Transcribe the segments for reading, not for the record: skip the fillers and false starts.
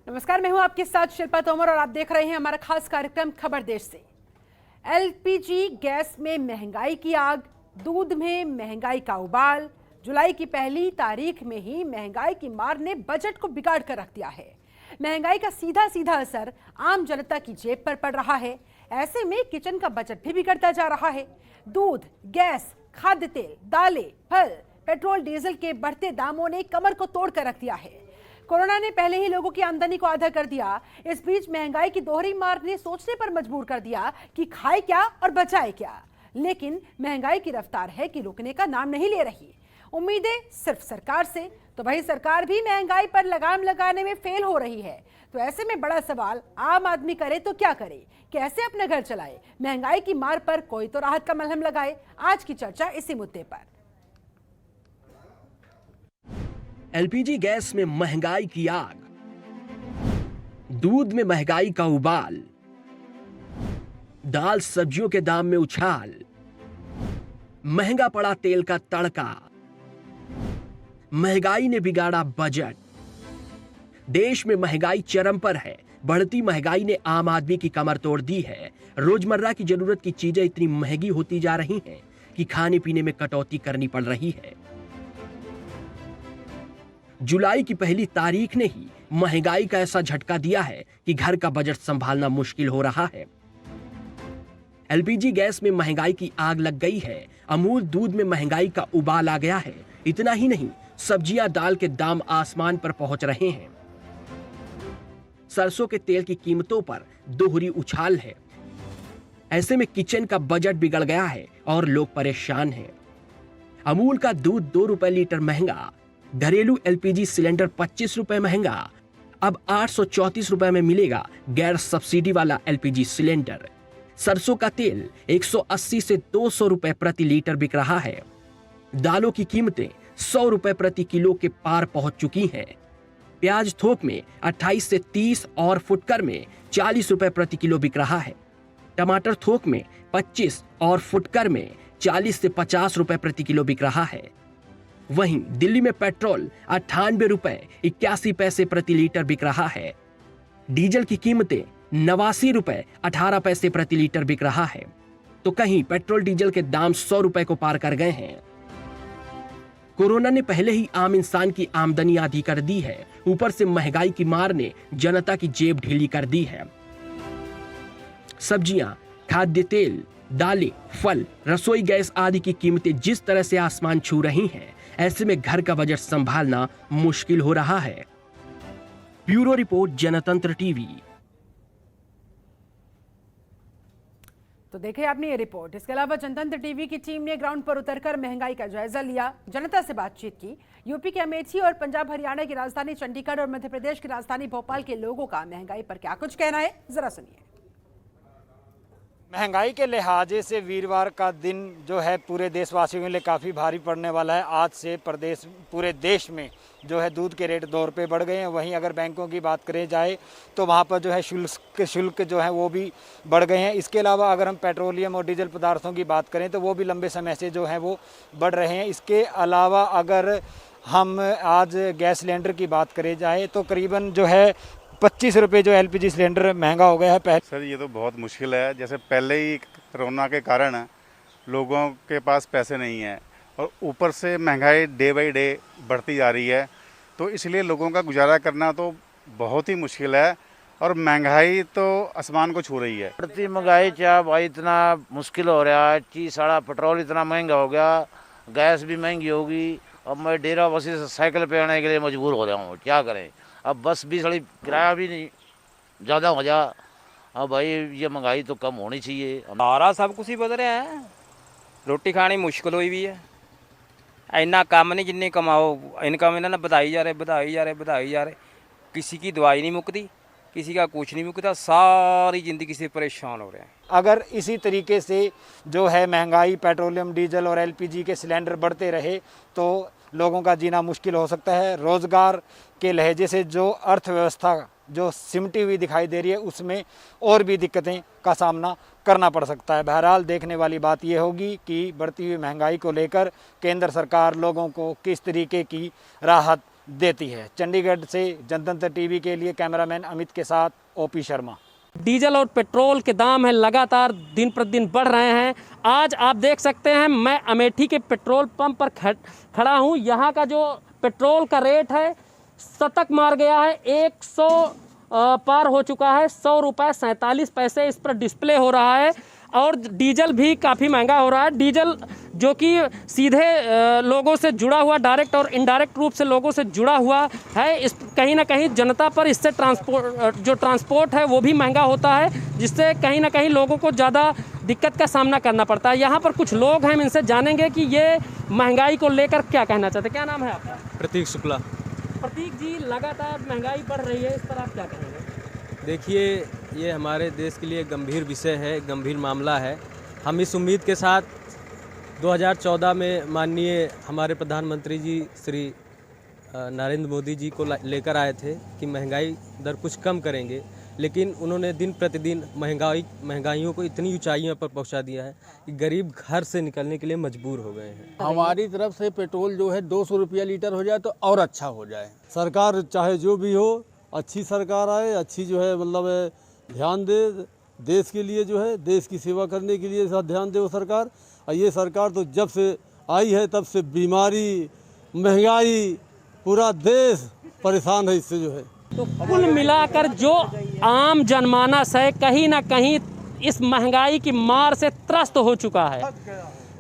नमस्कार, मैं हूं आपके साथ शिल्पा तोमर और आप देख रहे हैं हमारा खास कार्यक्रम खबर देश से। एलपीजी गैस में महंगाई की आग, दूध में महंगाई का उबाल। जुलाई की पहली तारीख में ही महंगाई की मार ने बजट को बिगाड़ कर रख दिया है। महंगाई का सीधा सीधा असर आम जनता की जेब पर पड़ रहा है। ऐसे में किचन का बजट भी बिगड़ता जा रहा है। दूध, गैस, खाद्य तेल, दालें, फल, पेट्रोल, डीजल के बढ़ते दामों ने कमर को तोड़ कर रख दिया है। कोरोना ने पहले ही लोगों की आमदनी को आधा कर दिया। इस बीच महंगाई की दोहरी मार ने सोचने पर मजबूर कर दिया कि खाए क्या और बचाए क्या। लेकिन महंगाई की रफ्तार है कि रुकने का नाम नहीं ले रही। उम्मीदें सिर्फ सरकार से, तो वही सरकार भी महंगाई पर लगाम लगाने में फेल हो रही है। तो ऐसे में बड़ा सवाल, आम आदमी करे तो क्या करे, कैसे अपने घर चलाए, महंगाई की मार पर कोई तो राहत का मलहम लगाए। आज की चर्चा इसी मुद्दे पर। एलपीजी गैस में महंगाई की आग, दूध में महंगाई का उबाल, दाल सब्जियों के दाम में उछाल, महंगा पड़ा तेल का तड़का, महंगाई ने बिगाड़ा बजट। देश में महंगाई चरम पर है। बढ़ती महंगाई ने आम आदमी की कमर तोड़ दी है। रोजमर्रा की जरूरत की चीजें इतनी महंगी होती जा रही हैं कि खाने पीने में कटौती करनी पड़ रही है। जुलाई की पहली तारीख ने ही महंगाई का ऐसा झटका दिया है कि घर का बजट संभालना मुश्किल हो रहा है। एलपीजी गैस में महंगाई की आग लग गई है। अमूल दूध में महंगाई का उबाल आ गया है। इतना ही नहीं, सब्जियां दाल के दाम आसमान पर पहुंच रहे हैं। सरसों के तेल की कीमतों पर दोहरी उछाल है। ऐसे में किचन का बजट बिगड़ गया है और लोग परेशान हैं। अमूल का दूध 2 रुपए लीटर महंगा, घरेलू एलपीजी सिलेंडर 25 रुपए महंगा। अब 834 रुपए में मिलेगा गैर सब्सिडी वाला एलपीजी सिलेंडर। सरसों का तेल 180 से 200 रुपए प्रति लीटर बिक रहा है। दालों की कीमतें 100 रुपए प्रति किलो के पार पहुंच चुकी हैं। प्याज थोक में 28 से 30 और फुटकर में 40 रुपए प्रति किलो बिक रहा है। टमाटर थोक में 25 और फुटकर में 40 से 50 रुपए प्रति किलो बिक रहा है। वहीं दिल्ली में पेट्रोल 98 रुपए 81 पैसे प्रति लीटर बिक रहा है। डीजल की कीमतें 89 रुपए 18 पैसे प्रति लीटर बिक रहा है। तो कहीं पेट्रोल डीजल के दाम 100 रुपए को पार कर गए हैं। कोरोना ने पहले ही आम इंसान की आमदनी आधी कर दी है। ऊपर से महंगाई की मार ने जनता की जेब ढीली कर दी है। सब्जियां, खाद्य तेल, दालें, फल, रसोई गैस आदि की कीमतें जिस तरह से आसमान छू रही हैं, ऐसे में घर का बजट संभालना मुश्किल हो रहा है। ब्यूरो रिपोर्ट, जनतंत्र टीवी। तो देखे आपने ये रिपोर्ट। इसके अलावा जनतंत्र टीवी की टीम ने ग्राउंड पर उतरकर महंगाई का जायजा लिया, जनता से बातचीत की। यूपी के अमेठी और पंजाब हरियाणा की राजधानी चंडीगढ़ और मध्य प्रदेश की राजधानी भोपाल के लोगों का महंगाई पर क्या कुछ कहना है, जरा सुनिए। महंगाई के लिहाजे से वीरवार का दिन जो है पूरे देशवासियों के लिए काफ़ी भारी पड़ने वाला है। आज से पूरे देश में जो है दूध के रेट 2 रुपये बढ़ गए हैं। वहीं अगर बैंकों की बात करें जाए तो वहाँ पर जो है शुल्क जो है वो भी बढ़ गए हैं। इसके अलावा अगर हम पेट्रोलियम और डीजल पदार्थों की बात करें तो वो भी लंबे समय से जो है वो बढ़ रहे हैं। इसके अलावा अगर हम आज गैस सिलेंडर की बात करें जाए तो करीबन जो है 25 रुपये जो एलपीजी सिलेंडर महंगा हो गया है। पहले सर ये तो बहुत मुश्किल है। जैसे पहले ही कोरोना के कारण लोगों के पास पैसे नहीं है और ऊपर से महंगाई डे बाई डे बढ़ती जा रही है, तो इसलिए लोगों का गुजारा करना तो बहुत ही मुश्किल है और महंगाई तो आसमान को छू रही है। बढ़ती महंगाई क्या भाई, इतना मुश्किल हो रहा है। चीज़ सारा पेट्रोल इतना महंगा हो गया, गैस भी महंगी होगी। अब मैं डेरा बसी से साइकिल पे आने के लिए मजबूर हो रहा हूँ, क्या करें। अब बस भी थोड़ी किराया भी नहीं ज़्यादा हो जा। अब भाई ये महंगाई तो कम होनी चाहिए। सारा सब कुछ ही बदल रहा है। रोटी खानी मुश्किल हुई भी है। इन्ना कम नहीं जिन्नी कमाओ, इनकम इन्होंने बढ़ाई जा रहे। किसी की दवाई नहीं मुकती, किसी का कुछ नहीं मुकता। सारी ज़िंदगी से परेशान हो रहे हैं। अगर इसी तरीके से जो है महंगाई, पेट्रोलियम, डीजल और एलपीजी के सिलेंडर बढ़ते रहे तो लोगों का जीना मुश्किल हो सकता है। रोज़गार के लहजे से जो अर्थव्यवस्था जो सिमटी हुई दिखाई दे रही है उसमें और भी दिक्कतें का सामना करना पड़ सकता है। बहरहाल देखने वाली बात यह होगी कि बढ़ती हुई महंगाई को लेकर केंद्र सरकार लोगों को किस तरीके की राहत देती है। चंडीगढ़ से जनतंत्र टीवी के लिए कैमरामैन अमित के साथ ओपी शर्मा। डीजल और पेट्रोल के दाम है लगातार दिन प्रतिदिन बढ़ रहे हैं। आज आप देख सकते हैं मैं अमेठी के पेट्रोल पंप पर खड़ा हूं। यहाँ का जो पेट्रोल का रेट है शतक मार गया है, 100 पार हो चुका है। 100 रुपये 47 पैसे इस पर डिस्प्ले हो रहा है। और डीजल भी काफ़ी महंगा हो रहा है। डीजल जो कि सीधे लोगों से जुड़ा हुआ, डायरेक्ट और इनडायरेक्ट रूप से लोगों से जुड़ा हुआ है, इस कहीं ना कहीं जनता पर इससे ट्रांसपोर्ट है वो भी महंगा होता है, जिससे कहीं ना कहीं लोगों को ज़्यादा दिक्कत का सामना करना पड़ता है। यहाँ पर कुछ लोग हैं, हम इनसे जानेंगे कि ये महंगाई को लेकर क्या कहना चाहते हैं। क्या नाम है आपका? प्रतीक शुक्ला। प्रतीक जी, लगातार महंगाई बढ़ रही है, इस पर आप क्या कहेंगे? देखिए, ये हमारे देश के लिए गंभीर विषय है, गंभीर मामला है। हम इस उम्मीद के साथ 2014 में माननीय हमारे प्रधानमंत्री जी श्री नरेंद्र मोदी जी को लेकर आए थे कि महंगाई दर कुछ कम करेंगे, लेकिन उन्होंने दिन प्रतिदिन महंगाइयों को इतनी ऊंचाइयों पर पहुंचा दिया है कि गरीब घर से निकलने के लिए मजबूर हो गए हैं। हमारी तरफ से पेट्रोल जो है 200 रुपया लीटर हो जाए तो और अच्छा हो जाए। सरकार चाहे जो भी हो, अच्छी सरकार आए, अच्छी जो है मतलब ध्यान दे देश के लिए, जो है देश की सेवा करने के लिए ध्यान दे वो सरकार। और ये सरकार तो जब से आई है तब से बीमारी, महंगाई, पूरा देश परेशान है इससे जो है। तो कुल मिलाकर जो आम जनमानस है कहीं ना कहीं इस महंगाई की मार से त्रस्त हो चुका है,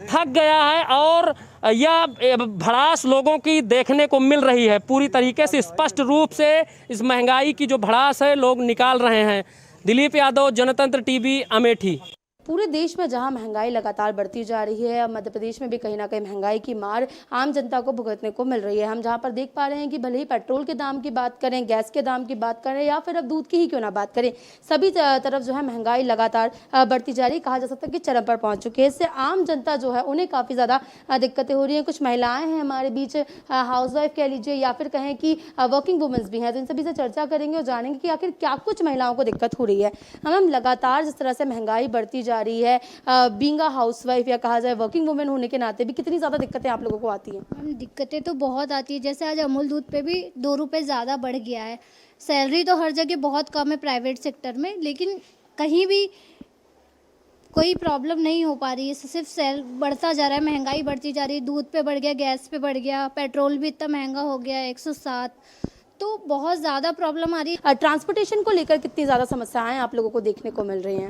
थक गया है। और यह भड़ास लोगों की देखने को मिल रही है। पूरी तरीके से स्पष्ट रूप से इस महंगाई की जो भड़ास है लोग निकाल रहे हैं। दिलीप यादव, जनतंत्र टीवी, अमेठी। पूरे देश में जहां महंगाई लगातार बढ़ती जा रही है, मध्य प्रदेश में भी कहीं ना कहीं महंगाई की मार आम जनता को भुगतने को मिल रही है। हम जहां पर देख पा रहे हैं कि भले ही पेट्रोल के दाम की बात करें, गैस के दाम की बात करें या फिर अब दूध की ही क्यों ना बात करें, सभी तरफ जो है महंगाई लगातार बढ़ती जा रही है। कहा जा सकता है कि चरम पर पहुंच चुकी है। इससे आम जनता जो है उन्हें काफ़ी ज़्यादा दिक्कतें हो रही हैं। कुछ महिलाएँ हैं हमारे बीच, हाउसवाइफ कह लीजिए या फिर कहें कि वर्किंग वुमेंस भी हैं, तो इन सभी से चर्चा करेंगे और जानेंगे कि आखिर क्या कुछ महिलाओं को दिक्कत हो रही है। हम लगातार जिस तरह से महंगाई बढ़ती जा रही है, बीइंग अ हाउसवाइफ या कहा जाए वर्किंग वुमेन होने के नाते भी कितनी ज़्यादा दिक्कतें आप लोगों को आती हैं? मैम, दिक्कतें तो बहुत आती है। जैसे आज अमूल दूध पे भी 2 रुपये ज़्यादा बढ़ गया है। सैलरी तो हर जगह बहुत कम है प्राइवेट सेक्टर में, लेकिन कहीं भी कोई प्रॉब्लम नहीं हो पा रही है। सिर्फ बढ़ता जा रहा है, महंगाई बढ़ती जा रही है। दूध पे बढ़ गया, गैस पे बढ़ गया, पेट्रोल भी इतना महंगा हो गया है 107, तो बहुत ज़्यादा प्रॉब्लम आ रही है। ट्रांसपोर्टेशन को लेकर कितनी ज़्यादा समस्याएं आप लोगों को देखने को मिल रही हैं?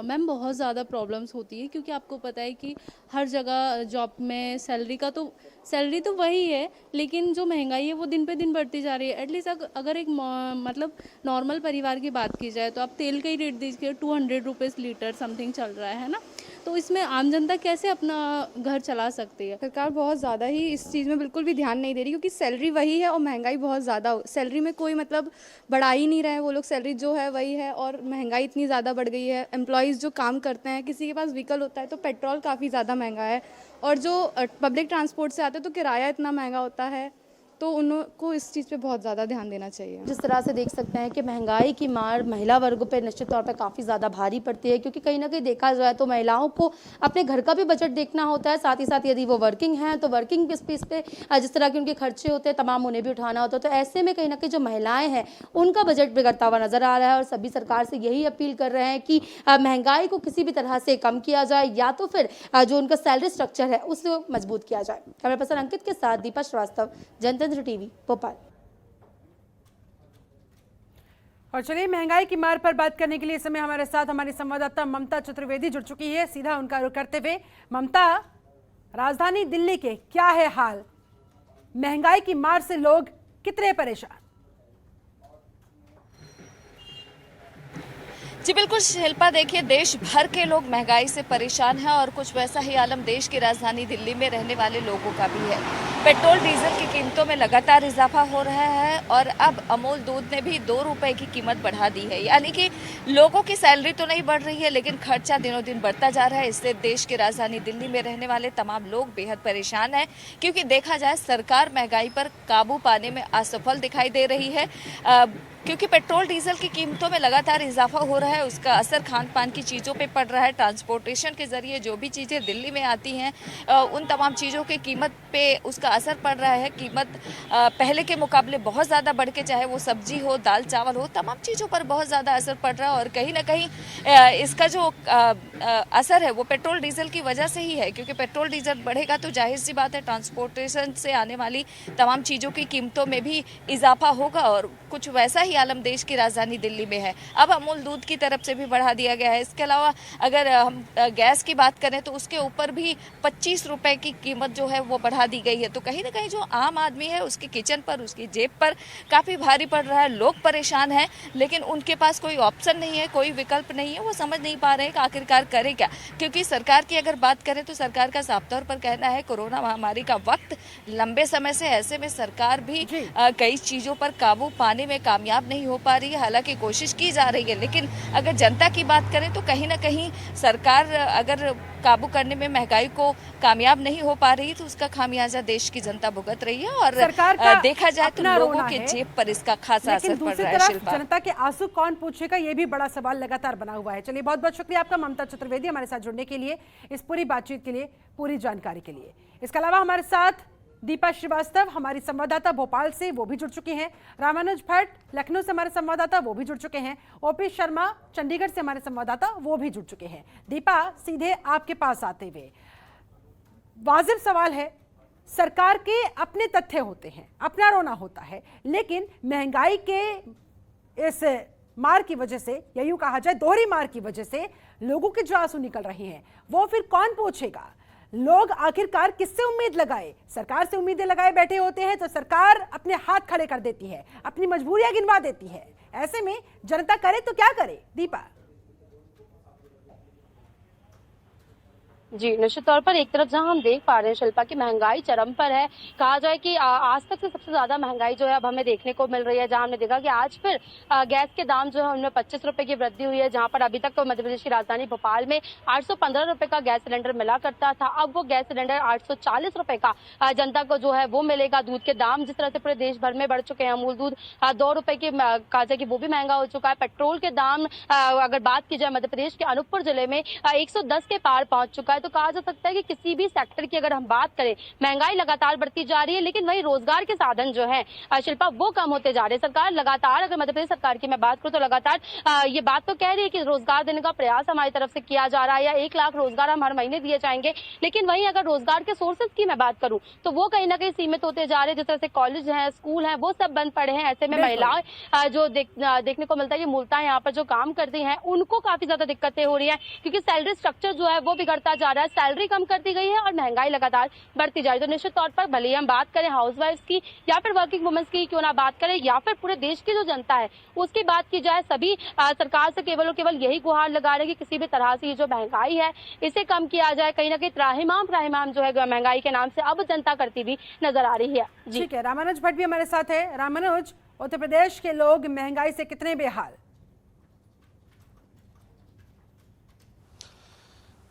मैम, बहुत ज़्यादा प्रॉब्लम्स होती है, क्योंकि आपको पता है कि हर जगह जॉब में सैलरी तो वही है, लेकिन जो महंगाई है वो दिन पे दिन बढ़ती जा रही है। एटलीस्ट अगर एक मतलब नॉर्मल परिवार की बात की जाए तो आप तेल का ही रेट दीजिए, 200 रुपीज़ लीटर समथिंग चल रहा है ना। तो इसमें आम जनता कैसे अपना घर चला सकती है? सरकार बहुत ज़्यादा ही इस चीज़ में बिल्कुल भी ध्यान नहीं दे रही, क्योंकि सैलरी वही है और महंगाई बहुत ज़्यादा। सैलरी में कोई मतलब बढ़ा ही नहीं रहे हैं वो लोग, सैलरी जो है वही है और महंगाई इतनी ज़्यादा बढ़ गई है। एम्प्लॉयज़ जो काम करते हैं, किसी के पास व्हीकल होता है तो पेट्रोल काफ़ी ज़्यादा महंगा है, और जो पब्लिक ट्रांसपोर्ट से आते हैं तो किराया इतना महंगा होता है। तो उनको इस चीज़ पे बहुत ज़्यादा ध्यान देना चाहिए। जिस तरह से देख सकते हैं कि महंगाई की मार महिला वर्ग पे निश्चित तौर पे काफ़ी ज़्यादा भारी पड़ती है, क्योंकि कहीं ना कहीं देखा जाए तो महिलाओं को अपने घर का भी बजट देखना होता है, साथ ही साथ यदि वो वर्किंग हैं तो वर्किंग स्पेस पे जिस तरह के उनके खर्चे होते हैं तमाम उन्हें भी उठाना होता है। तो ऐसे में कहीं ना कहीं जो महिलाएँ हैं उनका बजट बिगड़ता हुआ नजर आ रहा है, और सभी सरकार से यही अपील कर रहे हैं कि महंगाई को किसी भी तरह से कम किया जाए, या तो फिर जो उनका सैलरी स्ट्रक्चर है उसे मजबूत किया जाए। कैमरा पर्सन अंकित के साथ दीपा श्रीवास्तव, जनतंत्र टीवी, भोपाल। और चलिए, महंगाई की मार पर बात करने के लिए इस समय हमारे साथ हमारी संवाददाता ममता चतुर्वेदी जुड़ चुकी है। सीधा उनका रुख करते हुए, ममता, राजधानी दिल्ली के क्या है हाल? महंगाई की मार से लोग कितने परेशान? जी बिल्कुल शिल्पा, देखिए देश भर के लोग महंगाई से परेशान हैं और कुछ वैसा ही आलम देश की राजधानी दिल्ली में रहने वाले लोगों का भी है। पेट्रोल डीजल की कीमतों में लगातार इजाफा हो रहा है और अब अमूल दूध ने भी 2 रुपए की कीमत बढ़ा दी है। यानी कि लोगों की सैलरी तो नहीं बढ़ रही है, लेकिन खर्चा दिनों दिन बढ़ता जा रहा है। इससे देश की राजधानी दिल्ली में रहने वाले तमाम लोग बेहद परेशान हैं, क्योंकि देखा जाए सरकार महंगाई पर काबू पाने में असफल दिखाई दे रही है। क्योंकि पेट्रोल डीजल की कीमतों में लगातार इजाफा हो रहा है, उसका असर खान पान की चीज़ों पे पड़ रहा है। ट्रांसपोर्टेशन के ज़रिए जो भी चीज़ें दिल्ली में आती हैं उन तमाम चीज़ों की कीमत पे उसका असर पड़ रहा है। कीमत पहले के मुकाबले बहुत ज़्यादा बढ़ के, चाहे वो सब्जी हो, दाल चावल हो, तमाम चीज़ों पर बहुत ज़्यादा असर पड़ रहा है। और कहीं ना कहीं इसका जो असर है वो पेट्रोल डीजल की वजह से ही है, क्योंकि पेट्रोल डीजल बढ़ेगा तो जाहिर सी बात है ट्रांसपोर्टेशन से आने वाली तमाम चीज़ों की कीमतों में भी इजाफा होगा। और कुछ वैसा ही आलम देश की राजधानी दिल्ली में है। अब अमूल दूध की तरफ से भी बढ़ा दिया गया है। इसके अलावा अगर हम गैस की बात करें तो उसके ऊपर भी 25 रुपए की कीमत जो है वो बढ़ा दी गई है। तो कहीं ना कहीं जो आम आदमी है उसके किचन पर, उसकी जेब पर काफ़ी भारी पड़ रहा है। लोग परेशान हैं, लेकिन उनके पास कोई ऑप्शन नहीं है, कोई विकल्प नहीं है। वो समझ नहीं पा रहे हैं कि आखिरकार करें क्या, क्योंकि सरकार की अगर बात करें तो सरकार का साफ तौर पर कहना है कोरोना महामारी का वक्त लंबे समय से, ऐसे में सरकार भी कई चीज़ों पर काबू पाने में कामयाब नहीं हो पा रही है। हालांकि कोशिश की जा रही है, लेकिन अगर जनता की बात करें तो कहीं ना कहीं सरकार अगर काबू करने में महंगाई को कामयाब नहीं हो पा रही तो उसका खामियाजा देश की जनता भुगत रही है। और देखा जाए तो लोगों के जेब पर इसका खासा असर पड़ रहा है। शिल्पा, जनता के आंसू कौन पूछेगा, ये भी बड़ा सवाल लगातार बना हुआ है। चलिए, बहुत बहुत शुक्रिया आपका ममता चतुर्वेदी हमारे साथ जुड़ने के लिए, इस पूरी बातचीत के लिए, पूरी जानकारी के लिए। इसके अलावा हमारे साथ दीपा श्रीवास्तव हमारी संवाददाता भोपाल से, वो भी जुड़ चुकी हैं। रामानुज भट्ट लखनऊ से हमारे संवाददाता, वो भी जुड़ चुके हैं। ओपी शर्मा चंडीगढ़ से हमारे संवाददाता, वो भी जुड़ चुके हैं। दीपा, सीधे आपके पास आते हुए वाजिब सवाल है, सरकार के अपने तथ्य होते हैं, अपना रोना होता है, लेकिन महंगाई के इस मार की वजह से, या यूं कहा जाए दोहरी मार की वजह से लोगों के जो आंसू निकल रहे हैं वो फिर कौन पूछेगा? लोग आखिरकार किससे उम्मीद लगाए? सरकार से उम्मीदें लगाए बैठे होते हैं तो सरकार अपने हाथ खड़े कर देती है, अपनी मजबूरियां गिनवा देती है। ऐसे में जनता करे तो क्या करे? दीपा जी, निश्चित तौर पर एक तरफ जहां हम देख पा रहे हैं शिल्पा की महंगाई चरम पर है। कहा जाए कि आज तक से सबसे ज्यादा महंगाई जो है अब हमें देखने को मिल रही है, जहां हमने देखा कि आज फिर गैस के दाम जो है उनमें 25 रुपए की वृद्धि हुई है। जहां पर अभी तक तो मध्य प्रदेश की राजधानी भोपाल में 815 रुपए का गैस सिलेंडर मिला करता था, अब वो गैस सिलेंडर 840 रुपए का जनता को जो है वो मिलेगा। दूध के दाम जिस तरह से पूरे देश भर में बढ़ चुके हैं, अमूल दूध 2 रुपए की कहा जाए कि वो भी महंगा हो चुका है। पेट्रोल के दाम अगर बात की जाए मध्य प्रदेश के अनूपपुर जिले में 110 के पार पहुंच चुका है। तो कहा जा सकता है कि किसी भी सेक्टर की अगर हम बात करें, महंगाई लगातार बढ़ती जा रही है, लेकिन वही रोजगार के साधन जो है शिल्पा वो कम होते जा रहे हैं। सरकार लगातार, अगर मध्य प्रदेश सरकार की मैं बात करूं तो लगातार ये बात तो कह रही है कि रोजगार देने का प्रयास हमारी तरफ से किया जा रहा है, या 1 लाख रोजगार हम हर महीने दिए जाएंगे, लेकिन वहीं अगर रोजगार के सोर्सेज की मैं बात करूं तो वो कहीं ना कहीं सीमित होते जा रहे हैं। जिस तरह से कॉलेज हैं, स्कूल हैं, वो सब बंद पड़े हैं। ऐसे में महिलाएं जो देखने को मिलता है, ये मूलतः यहाँ पर जो काम करती हैं उनको काफी ज्यादा दिक्कतें हो रही है, क्योंकि सैलरी स्ट्रक्चर जो है वो बिगड़ता जा रहा है, सैलरी कम कर दी गई है और महंगाई लगातार बढ़ती जा रही है। तो निश्चित तौर पर भले ही हम बात करें हाउसवाइफ्स की या फिर वर्किंग वुमेन्स की क्यों ना बात करें, या फिर पूरे देश की जो जनता है उसकी बात की जाए, सभी सरकार से केवल और केवल यही गुहार लगा रहे हैं कि किसी भी तरह से ये जो महंगाई है इसे कम किया जाए। कहीं ना कहीं त्राहिमाम जो है महंगाई के नाम से अब जनता करती भी नजर आ रही है। ठीक है, रामानुज भट्ट भी हमारे साथ है। रामानुज, उत्तर प्रदेश के लोग महंगाई से कितने बेहाल?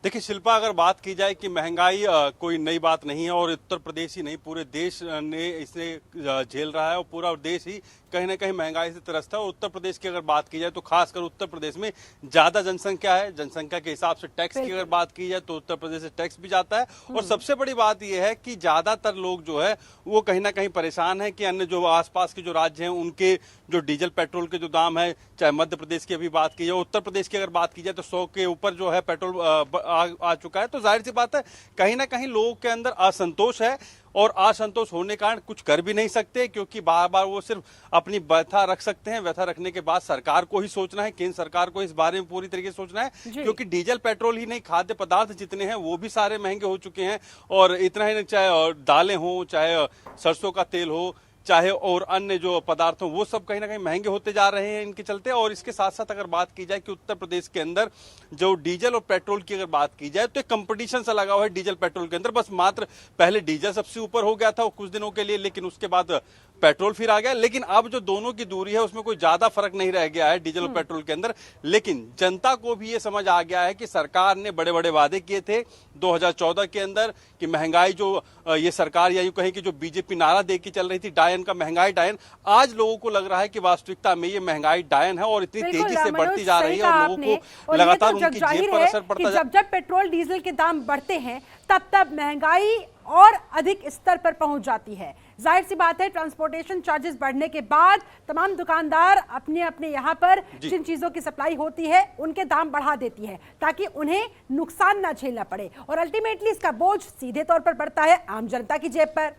देखिए शिल्पा, अगर बात की जाए कि महंगाई कोई नई बात नहीं है और उत्तर प्रदेश ही नहीं पूरे देश ने इसे झेल रहा है और पूरा देश ही कहीं ना कहीं महंगाई से त्रस्त है। और उत्तर प्रदेश की अगर बात की जाए तो खासकर उत्तर प्रदेश में ज्यादा जनसंख्या है, जनसंख्या के हिसाब से टैक्स की अगर बात की जाए तो उत्तर प्रदेश से टैक्स भी जाता है। और सबसे बड़ी बात यह है कि ज्यादातर लोग जो है वो कहीं ना कहीं परेशान है कि अन्य जो आसपास के जो राज्य हैं उनके जो डीजल पेट्रोल के जो दाम है, चाहे मध्य प्रदेश की अभी बात की जाए, उत्तर प्रदेश की अगर बात की जाए तो 100 के ऊपर जो है पेट्रोल आ चुका है। तो जाहिर सी बात है कहीं ना कहीं लोगों के अंदर असंतोष है और असंतोष होने के कारण कुछ कर भी नहीं सकते, क्योंकि बार बार वो सिर्फ अपनी व्यथा रख सकते हैं। व्यथा रखने के बाद सरकार को ही सोचना है, केंद्र सरकार को इस बारे में पूरी तरीके से सोचना है, क्योंकि डीजल पेट्रोल ही नहीं, खाद्य पदार्थ जितने हैं वो भी सारे महंगे हो चुके हैं। और इतना ही नहीं, चाहे दालें हो, चाहे सरसों का तेल हो, चाहे और अन्य जो पदार्थ हो, वो सब कहीं ना कहीं महंगे होते जा रहे हैं इनके चलते। और इसके साथ साथ अगर बात की जाए कि उत्तर प्रदेश के अंदर जो डीजल और पेट्रोल की अगर बात की जाए तो एक कंपटीशन सा लगा हुआ है डीजल पेट्रोल के अंदर। बस मात्र पहले डीजल सबसे ऊपर हो गया था कुछ दिनों के लिए, लेकिन उसके बाद पेट्रोल फिर आ गया। लेकिन अब जो दोनों की दूरी है उसमें कोई ज्यादा फर्क नहीं रह गया है डीजल और पेट्रोल के अंदर। लेकिन जनता को भी ये समझ आ गया है कि सरकार ने बड़े बड़े वादे किए थे 2014 के अंदर कि महंगाई जो ये सरकार या यूं कहें कि जो बीजेपी नारा दे के चल रही थी डायन का, महंगाई डायन, आज लोगों को लग रहा है कि वास्तविकता में ये महंगाई डायन है और इतनी तेजी से बढ़ती जा रही है और लोगों को लगातार उनकी जेब पर असर पड़ता जा। जब पेट्रोल डीजल के दाम बढ़ते हैं तब महंगाई और अधिक स्तर पर पहुंच जाती है। जाहिर सी बात है, ट्रांसपोर्टेशन चार्जेस बढ़ने के बाद तमाम दुकानदार अपने अपने यहाँ पर जिन चीजों की सप्लाई होती है उनके दाम बढ़ा देती है ताकि उन्हें नुकसान ना झेलना पड़े और अल्टीमेटली इसका बोझ सीधे तौर पर पड़ता है आम जनता की जेब पर।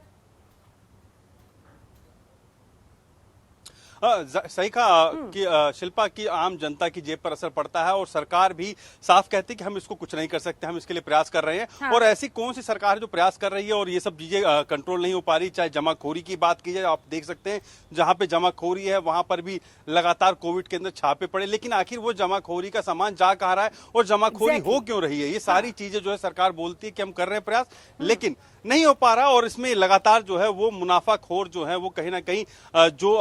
सही कहा कि शिल्पा की आम जनता की जेब पर असर पड़ता है और सरकार भी साफ कहती है कि हम इसको कुछ नहीं कर सकते, हम इसके लिए प्रयास कर रहे हैं। हाँ। और ऐसी कौन सी सरकार है जो प्रयास कर रही है और ये सब चीजें कंट्रोल नहीं हो पा रही। चाहे जमाखोरी की बात की जाए, आप देख सकते हैं जहां पे जमाखोरी है वहां पर भी लगातार कोविड के अंदर छापे पड़े, लेकिन आखिर वो जमाखोरी का सामान जा कहाँ रहा है और जमाखोरी हो क्यों रही है। ये सारी चीजें जो है सरकार बोलती है कि हम कर रहे हैं प्रयास, लेकिन नहीं हो पा रहा और इसमें लगातार जो है वो मुनाफाखोर जो है वो कहीं ना कहीं जो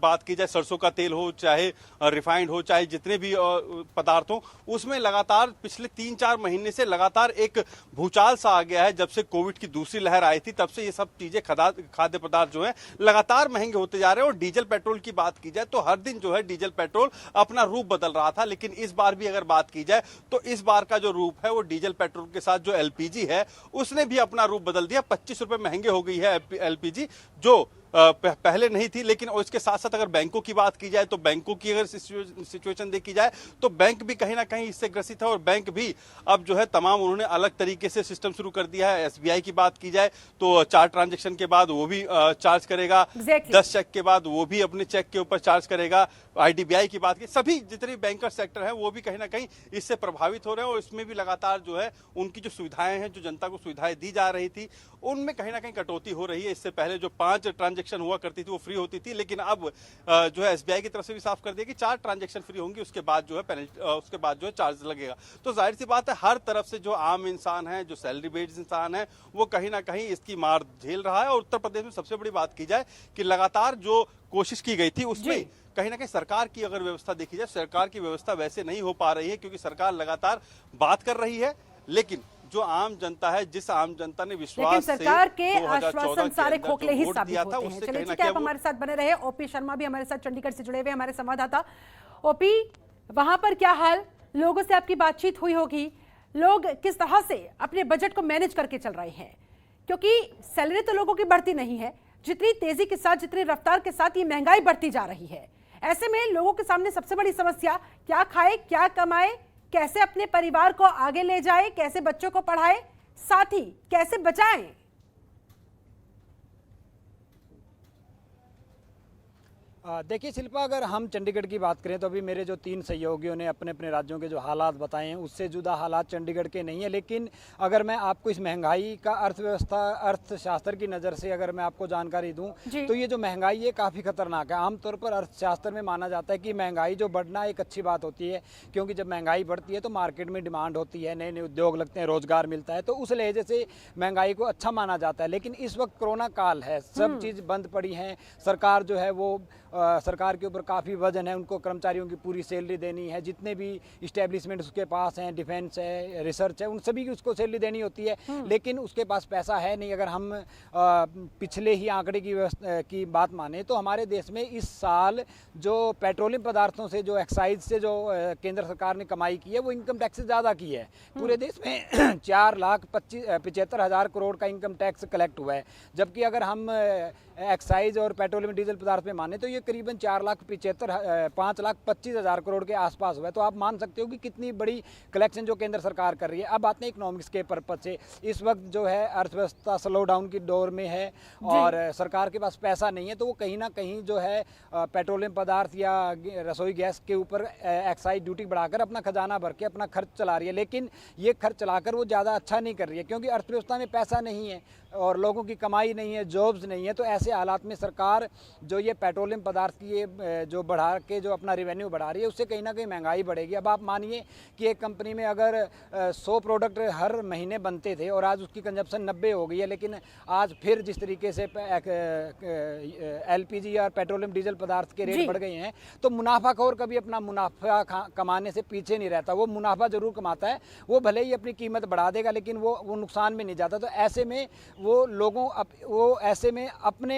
बात की जाए सरसों का तेल हो, चाहे रिफाइंड हो, चाहे जितने भी पदार्थ हो, उसमें लगातार पिछले 3-4 महीने से लगातार एक भूचाल सा आ गया है। जब से कोविड की दूसरी लहर आई थी तब से ये सब चीजें खाद्य पदार्थ जो है लगातार महंगे होते जा रहे हैं। और डीजल पेट्रोल की बात की जाए तो हर दिन जो है डीजल पेट्रोल अपना रूप बदल रहा था, लेकिन इस बार भी अगर बात की जाए तो इस बार का जो रूप है वो डीजल पेट्रोल के साथ जो एलपीजी है उसने भी अपना रूप बदल दिया। 25 रुपए महंगे हो गई है एलपीजी, जो पहले नहीं थी। लेकिन इसके साथ साथ अगर बैंकों की बात की जाए तो बैंकों की अगर सिचुएशन देखी जाए तो बैंक भी कहीं ना कहीं इससे ग्रसित है और बैंक भी अब जो है तमाम उन्होंने अलग तरीके से सिस्टम शुरू कर दिया है। एसबीआई की बात की जाए तो 4 ट्रांजैक्शन के बाद वो भी चार्ज करेगा, 10 चेक के बाद वो भी अपने चेक के ऊपर चार्ज करेगा। आईडीबीआई की बात की, सभी जितने बैंकर सेक्टर है वो भी कहीं ना कहीं इससे प्रभावित हो रहे हैं और इसमें भी लगातार जो है उनकी जो सुविधाएं हैं, जो जनता को सुविधाएं दी जा रही थी, उनमें कहीं ना कहीं कटौती हो रही है। इससे पहले जो 5 ट्रांजैक्शन हुआ करती थी वो फ्री होती थी, लेकिन अब जो है एसबीआई की तरफ से भी साफ कर दिया कि 4 ट्रांजैक्शन फ्री होंगी, उसके बाद जो है चार्ज लगेगा। तो जाहिर सी बात है हर तरफ से जो आम इंसान है, जो सैलरी बेस्ड इंसान है, वो कहीं ना कहीं इसकी मार झेल रहा है। और उत्तर प्रदेश में सबसे बड़ी बात की जाए कि लगातार जो कोशिश की गई थी उसमें कहीं ना कहीं सरकार की अगर व्यवस्था देखी जाए, सरकार की व्यवस्था वैसे नहीं हो पा रही है क्योंकि सरकार लगातार बात कर रही है, लेकिन जो आम जनता है, जिस आम जनता ने विश्वास से सरकार के आश्वासन सारे खोखले ही साबित होते हैं। चलिए ठीक है, आप हमारे साथ बने रहे। ओपी शर्मा भी हमारे साथ चंडीगढ़ से जुड़े हुए हमारे संवाददाता। ओपी, वहां पर क्या हाल, लोगों से आपकी बातचीत हुई होगी, लोग किस तरह से अपने बजट को मैनेज करके चल रहे हैं? क्योंकि सैलरी तो लोगों की बढ़ती नहीं है, जितनी तेजी के साथ, जितनी रफ्तार के साथ ये महंगाई बढ़ती जा रही है। ऐसे में लोगों के सामने सबसे बड़ी समस्या, क्या खाए, क्या कमाए, कैसे अपने परिवार को आगे ले जाए, कैसे बच्चों को पढ़ाए, साथ ही कैसे बचाएं। देखिए शिल्पा, अगर हम चंडीगढ़ की बात करें तो अभी मेरे जो 3 सहयोगियों ने अपने अपने राज्यों के जो हालात बताए हैं उससे जुदा हालात चंडीगढ़ के नहीं है। लेकिन अगर मैं आपको इस महंगाई का अर्थव्यवस्था, अर्थशास्त्र की नज़र से अगर मैं आपको जानकारी दूं तो ये जो महंगाई है काफ़ी खतरनाक है। आमतौर पर अर्थशास्त्र में माना जाता है कि महंगाई जो बढ़ना एक अच्छी बात होती है, क्योंकि जब महंगाई बढ़ती है तो मार्केट में डिमांड होती है, नए नए उद्योग लगते हैं, रोजगार मिलता है, तो उस लहजे से महंगाई को अच्छा माना जाता है। लेकिन इस वक्त कोरोना काल है, सब चीज़ बंद पड़ी हैं, सरकार जो है वो सरकार के ऊपर काफ़ी वजन है, उनको कर्मचारियों की पूरी सैलरी देनी है, जितने भी इस्टेब्लिशमेंट उसके पास हैं, डिफेंस है, रिसर्च है, उन सभी की उसको सैलरी देनी होती है, लेकिन उसके पास पैसा है नहीं। अगर हम पिछले ही आंकड़े की बात माने तो हमारे देश में इस साल जो पेट्रोलियम पदार्थों से, जो एक्साइज से जो केंद्र सरकार ने कमाई की है वो इनकम टैक्स से ज़्यादा की है। पूरे देश में 4,75,000 करोड़ का इनकम टैक्स कलेक्ट हुआ है, जबकि अगर हम एक्साइज और पेट्रोलियम डीजल पदार्थ में माने तो ये करीबन 5,25,000 करोड़ के आसपास हुआ है। तो आप मान सकते हो कि कितनी बड़ी कलेक्शन जो केंद्र सरकार कर रही है। अब आते हैं इकोनॉमिक्स के पर्पज से। इस वक्त जो है अर्थव्यवस्था स्लो डाउन की दौर में है और सरकार के पास पैसा नहीं है, तो वो कहीं ना कहीं जो है पेट्रोलियम पदार्थ या रसोई गैस के ऊपर एक्साइज ड्यूटी बढ़ाकर अपना खजाना भर के अपना खर्च चला रही है। लेकिन ये खर्च चलाकर वो ज़्यादा अच्छा नहीं कर रही है, क्योंकि अर्थव्यवस्था में पैसा नहीं है और लोगों की कमाई नहीं है, जॉब्स नहीं है। तो ऐसे हालात में सरकार जो ये पेट्रोलियम पदार्थ की ये जो बढ़ा के जो अपना रेवेन्यू बढ़ा रही है, उससे कहीं ना कहीं महंगाई बढ़ेगी। अब आप मानिए कि एक कंपनी में अगर 100 प्रोडक्ट हर महीने बनते थे और आज उसकी कंजप्शन 90 हो गई है, लेकिन आज फिर जिस तरीके से LPG और पेट्रोलियम डीजल पदार्थ के रेट बढ़ गए हैं, तो मुनाफाखोर कभी अपना मुनाफा कमाने से पीछे नहीं रहता। वो मुनाफा जरूर कमाता है, वो भले ही अपनी कीमत बढ़ा देगा, लेकिन वो नुकसान में नहीं जाता। तो ऐसे में वो ऐसे में अपने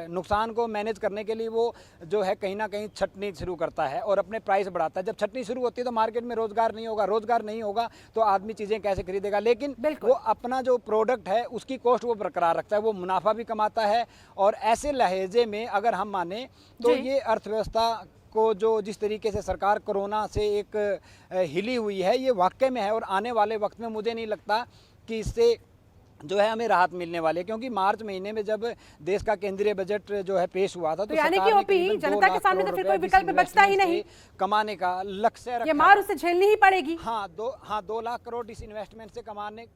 नुकसान को मैनेज करने के लिए वो जो है कहीं ना कहीं छटनी शुरू करता है और अपने प्राइस बढ़ाता है। जब छटनी शुरू होती है तो मार्केट में रोजगार नहीं होगा, रोजगार नहीं होगा तो आदमी चीज़ें कैसे खरीदेगा। लेकिन वो अपना जो प्रोडक्ट है उसकी कॉस्ट वो बरकरार रखता है, वो मुनाफा भी कमाता है। और ऐसे लहजे में अगर हम माने तो ये अर्थव्यवस्था को जो जिस तरीके से सरकार कोरोना से एक हिली हुई है, ये वाकई में है। और आने वाले वक्त में मुझे नहीं लगता कि इससे जो है हमें राहत मिलने वाली है, क्योंकि मार्च महीने में जब देश का केंद्रीय बजट जो है पेश हुआ था, तो यानी कि ओपी जनता के सामने तो फिर कोई विकल्प बचता ही नहीं, कमाने का लक्ष्य रखा। ये मार उसे झेलनी ही पड़ेगी। हाँ, 2 लाख करोड़ डिसइन्वेस्टमेंट से कमाने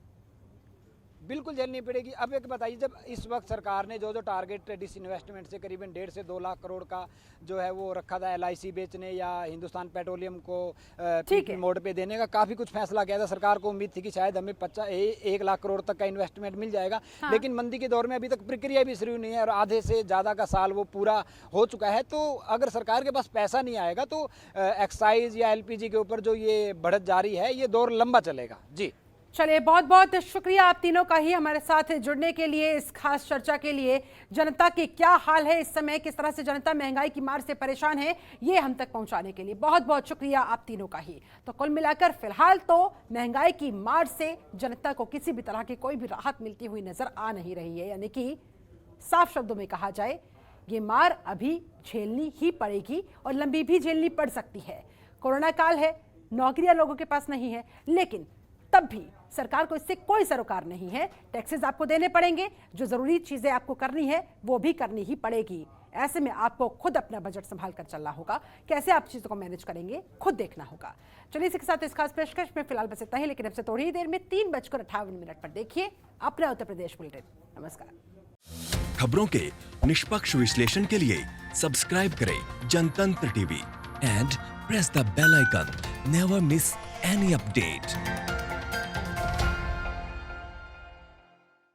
बिल्कुल झेलनी पड़ेगी। अब एक बताइए, जब इस वक्त सरकार ने जो टारगेट डिसइन्वेस्टमेंट से करीबन 1.5 से 2 लाख करोड़ का जो है वो रखा था LIC बेचने या हिंदुस्तान पेट्रोलियम को पीपी मोड पे देने का, काफ़ी कुछ फैसला किया था। सरकार को उम्मीद थी कि शायद हमें 1 लाख करोड़ तक का इन्वेस्टमेंट मिल जाएगा। हाँ। लेकिन मंदी के दौर में अभी तक प्रक्रिया भी शुरू नहीं है और आधे से ज़्यादा का साल वो पूरा हो चुका है। तो अगर सरकार के पास पैसा नहीं आएगा तो एक्साइज या LPG के ऊपर जो ये बढ़त जारी है, ये दौर लंबा चलेगा। जी चलिए, बहुत बहुत शुक्रिया आप तीनों का ही हमारे साथ जुड़ने के लिए, इस खास चर्चा के लिए। जनता के क्या हाल है इस समय, किस तरह से जनता महंगाई की मार से परेशान है, ये हम तक पहुंचाने के लिए बहुत बहुत शुक्रिया आप तीनों का ही। तो कुल मिलाकर फिलहाल तो महंगाई की मार से जनता को किसी भी तरह की कोई भी राहत मिलती हुई नजर आ नहीं रही है। यानी कि साफ शब्दों में कहा जाए, ये मार अभी झेलनी ही पड़ेगी और लंबी भी झेलनी पड़ सकती है। कोरोना काल है, नौकरियां लोगों के पास नहीं है, लेकिन तब भी सरकार को इससे कोई सरोकार नहीं है। टैक्सेस आपको देने पड़ेंगे, जो जरूरी चीजें आपको करनी है वो भी करनी ही पड़ेगी। ऐसे में आपको खुद अपना बजट संभाल कर चलना होगा। कैसे आप चीजों को मैनेज करेंगे, खुद देखना होगा। चलिए, इसी के साथ इस खास पेशकश में फिलहाल बस इतना ही, लेकिन अब से थोड़ी ही देर में 3:58 पर देखिए अपना उत्तर प्रदेश बुलेटिन। नमस्कार। खबरों के निष्पक्ष विश्लेषण के लिए सब्सक्राइब करें Janatantra TV and press the bell icon. Never miss any update.